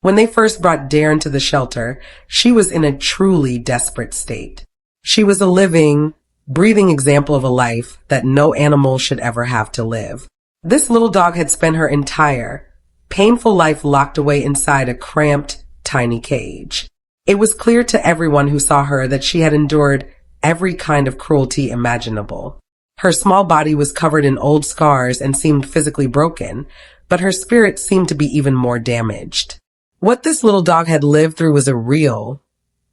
When they first brought Dairn to the shelter, she was in a truly desperate state. She was a living, breathing example of a life that no animal should ever have to live. This little dog had spent her entire, painful life locked away inside a cramped, tiny cage. It was clear to everyone who saw her that she had endured every kind of cruelty imaginable. Her small body was covered in old scars and seemed physically broken, but her spirit seemed to be even more damaged. What this little dog had lived through was a real,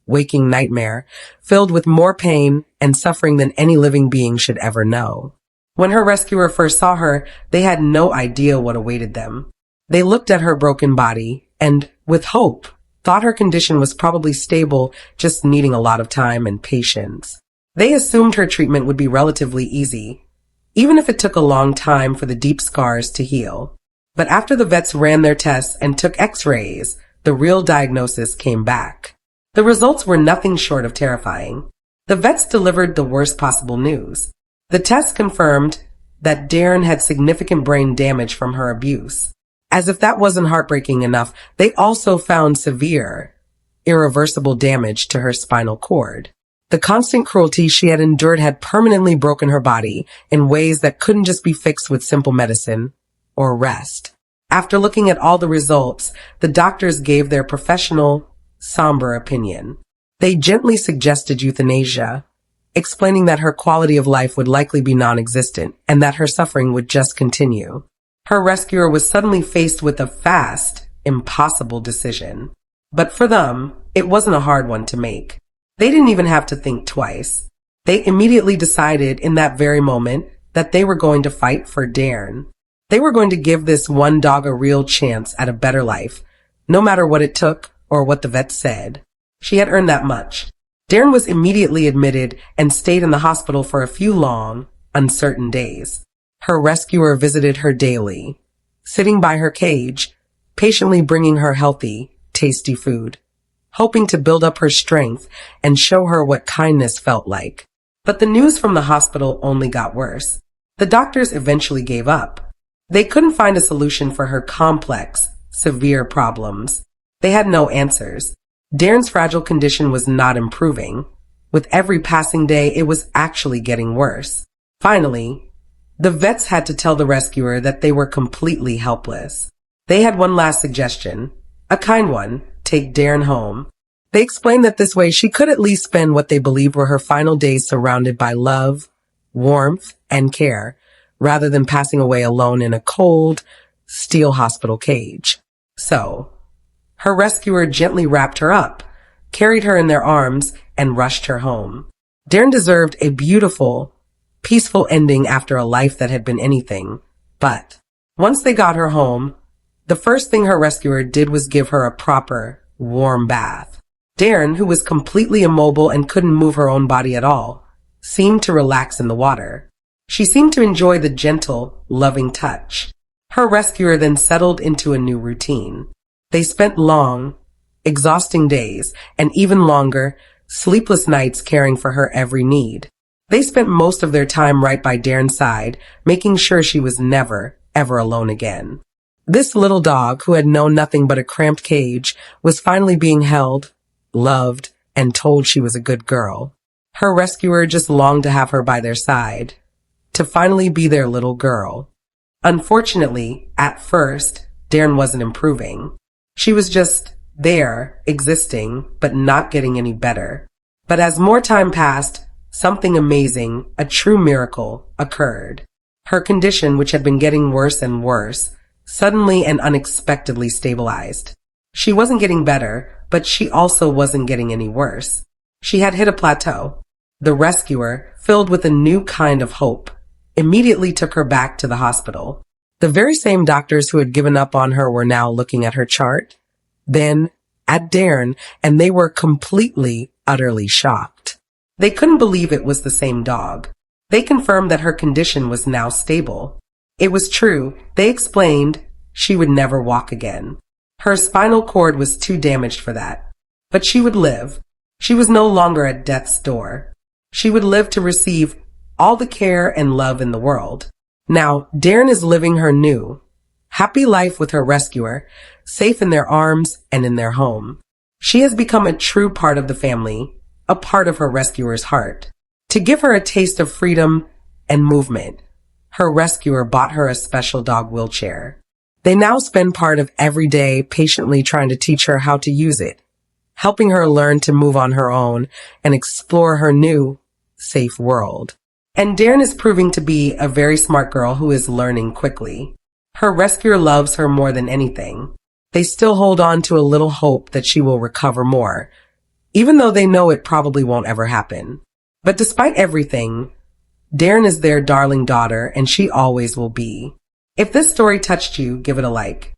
waking nightmare, filled with more pain and suffering than any living being should ever know. When her rescuer first saw her, they had no idea what awaited them. They looked at her broken body and, with hope, thought her condition was probably stable, just needing a lot of time and patience. They assumed her treatment would be relatively easy, even if it took a long time for the deep scars to heal. But after the vets ran their tests and took x-rays, the real diagnosis came back. The results were nothing short of terrifying. The vets delivered the worst possible news. The tests confirmed that Dairn had significant brain damage from her abuse. As if that wasn't heartbreaking enough, they also found severe, irreversible damage to her spinal cord. The constant cruelty she had endured had permanently broken her body in ways that couldn't just be fixed with simple medicine or rest. After looking at all the results, the doctors gave their professional, somber opinion. They gently suggested euthanasia, explaining that her quality of life would likely be non-existent and that her suffering would just continue. Her rescuer was suddenly faced with a fast, impossible decision. But for them, it wasn't a hard one to make. They didn't even have to think twice. They immediately decided in that very moment that they were going to fight for Dairn. They were going to give this one dog a real chance at a better life, no matter what it took or what the vets said. She had earned that much. Dairn was immediately admitted and stayed in the hospital for a few long, uncertain days. Her rescuer visited her daily, sitting by her cage, patiently bringing her healthy, tasty food, hoping to build up her strength and show her what kindness felt like. But the news from the hospital only got worse. The doctors eventually gave up. They couldn't find a solution for her complex, severe problems. They had no answers. Dairn's fragile condition was not improving. With every passing day, it was actually getting worse. Finally, the vets had to tell the rescuer that they were completely helpless. They had one last suggestion, a kind one: take Dairn home. They explained that this way she could at least spend what they believed were her final days surrounded by love, warmth, and care, rather than passing away alone in a cold, steel hospital cage. So, her rescuer gently wrapped her up, carried her in their arms, and rushed her home. Dairn deserved a beautiful, peaceful ending after a life that had been anything. But once they got her home, the first thing her rescuer did was give her a proper, warm bath. Dairn, who was completely immobile and couldn't move her own body at all, seemed to relax in the water. She seemed to enjoy the gentle, loving touch. Her rescuer then settled into a new routine. They spent long, exhausting days, and even longer, sleepless nights caring for her every need. They spent most of their time right by Dairn's side, making sure she was never, ever alone again. This little dog, who had known nothing but a cramped cage, was finally being held, loved, and told she was a good girl. Her rescuer just longed to have her by their side, to finally be their little girl. Unfortunately, at first, Dairn wasn't improving. She was just there, existing, but not getting any better. But as more time passed, something amazing, a true miracle, occurred. Her condition, which had been getting worse and worse, suddenly and unexpectedly stabilized. She wasn't getting better, but she also wasn't getting any worse. She had hit a plateau. The rescuer, filled with a new kind of hope, immediately took her back to the hospital. The very same doctors who had given up on her were now looking at her chart, then at Dairn, and they were completely, utterly shocked. They couldn't believe it was the same dog. They confirmed that her condition was now stable. It was true. They explained she would never walk again. Her spinal cord was too damaged for that. But she would live. She was no longer at death's door. She would live to receive all the care and love in the world. Now, Dairn is living her new, happy life with her rescuer, safe in their arms and in their home. She has become a true part of the family, a part of her rescuer's heart. To give her a taste of freedom and movement, her rescuer bought her a special dog wheelchair. They now spend part of every day patiently trying to teach her how to use it, helping her learn to move on her own and explore her new, safe world. And Dairn is proving to be a very smart girl who is learning quickly. Her rescuer loves her more than anything. They still hold on to a little hope that she will recover more, even though they know it probably won't ever happen. But despite everything, Dairn is their darling daughter, and she always will be. If this story touched you, give it a like.